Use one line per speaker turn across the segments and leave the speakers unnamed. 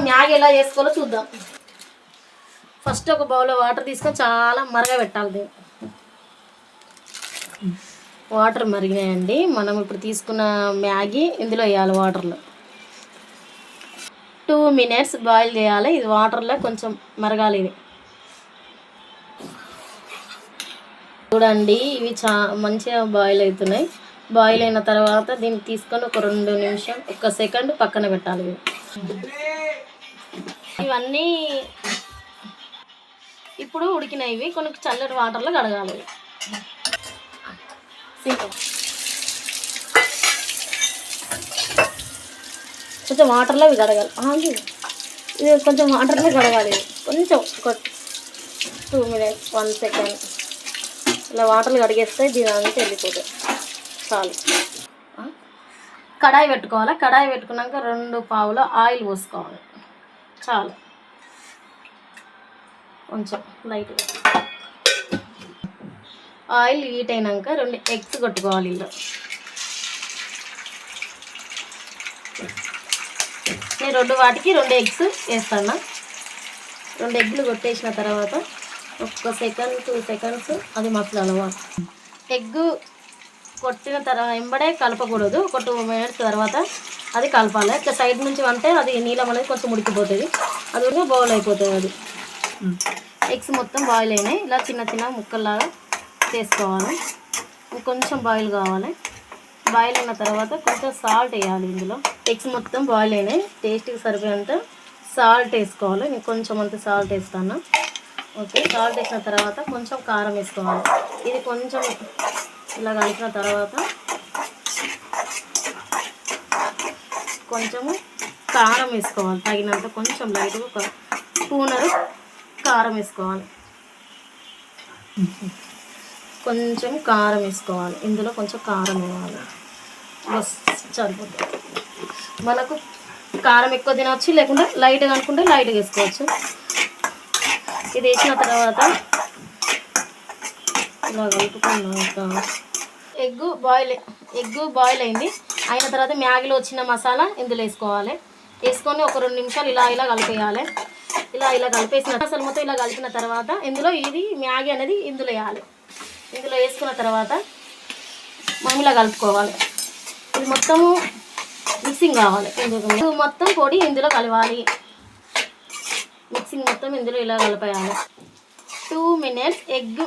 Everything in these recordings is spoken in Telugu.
మ్యాగీ ఎలా చేసుకోవాలో చూద్దాం. ఫస్ట్ ఒక బౌల్లో వాటర్ తీసుకొని చాలా మరగబెట్టాలి. వాటర్ మరిగినాయండి. మనం ఇప్పుడు తీసుకున్న మ్యాగీ ఇందులో వేయాలి. వాటర్లో 2 minutes బాయిల్ చేయాలి. ఇది వాటర్లో కొంచెం మరగాలి. ఇది చూడండి, ఇవి మంచిగా బాయిల్ అవుతున్నాయి. బాయిల్ అయిన తర్వాత దీన్ని తీసుకొని ఒక 2 నిమిషం 1 సెకండ్ పక్కన పెట్టాలి. ఇవన్నీ ఇప్పుడు ఉడికినవి కొన్ని చల్లటి వాటర్లో కడగాలి. కొంచెం వాటర్లో ఇవి కడగాలి. ఇది కొంచెం వాటర్లో కడగాలి. కొంచెం ఒక 2 minutes 1 second ఇలా వాటర్లు కడిగేస్తే దీని అంతా వెళ్ళిపోతుంది. చాలు. కడాయి పెట్టుకోవాలి. కడాయి పెట్టుకున్నాక 2 పావుల ఆయిల్ పోసుకోవాలి. చాలు. కొంచెం లైట్గా ఆయిల్ హీట్ అయినాక 2 eggs కొట్టుకోవాలి. ఇందులో నేను 2 వాటికి 2 eggs వేస్తాను. 2 eggs కొట్టేసిన తర్వాత 1 second 2 seconds అది మసలాలి. ఎగ్ కొట్టిన తర్వాత వెంబడే కలపకూడదు. ఒక 2 minutes తర్వాత అది కలపాలి. ఇట్లా సైడ్ నుంచి అంటే అది నీలం అనేది కొంచెం ఉడికిపోతుంది. అది బౌల్ అయిపోతుంది. అది ఎగ్స్ మొత్తం బాయిల్ అయినాయి. ఇలా చిన్న చిన్న ముక్కల్లాగా చేసుకోవాలి. కొంచెం బాయిల్ కావాలి. బాయిల్ అయిన తర్వాత కొంచెం సాల్ట్ వేయాలి. ఇందులో ఎగ్స్ మొత్తం బాయిల్ అయినాయి. టేస్ట్కి సరిపోయేంత సాల్ట్ వేసుకోవాలి. నేను కొంచెం అంత సాల్ట్ వేస్తాను. ఓకే, సాల్ట్ వేసిన తర్వాత కొంచెం కారం వేసుకోవాలి. ఇది కొంచెం ఇలా కలిపిన తర్వాత కొంచెము కారం వేసుకోవాలి. తగినంత కొంచెం లైట్గా ఒక స్పూనరు కారం వేసుకోవాలి. కొంచెం కారం వేసుకోవాలి. ఇందులో కొంచెం కారం వేయాలి. బస్ సరిపోతుంది. మనకు కారం ఎక్కువ తినవచ్చు, లేకుంటే లైట్గా అనుకుంటే లైట్గా వేసుకోవచ్చు. ఇది వేసిన తర్వాత ఇలా కలుపుకున్నాక ఎగ్ బాయిల్ అయింది. అయిన తర్వాత మ్యాగీలో వచ్చిన మసాలా ఇందులో వేసుకోవాలి. వేసుకొని ఒక 2 నిమిషాలు ఇలా కలిపేయాలి. ఇలా కలిపేసిన అసలు మొత్తం ఇలా కలిపిన తర్వాత ఇందులో ఇది మ్యాగీ అనేది ఇందులో వేయాలి. ఇందులో వేసుకున్న తర్వాత మనం ఇలా కలుపుకోవాలి. ఇది మొత్తము మిక్సింగ్ కావాలి. ఇందులో మొత్తం పొడి ఇందులో కలవాలి. మిక్సింగ్ మొత్తం ఇందులో ఇలా కలిపేయాలి. 2 minutes ఎగ్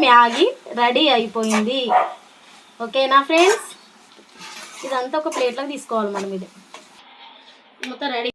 మ్యాగీ రెడీ అయిపోయింది. ఓకేనా ఫ్రెండ్స్? ఇదంతా ఒక ప్లేట్లోకి తీసుకోవాలి మనం. ఇది మొత్తం రెడీ.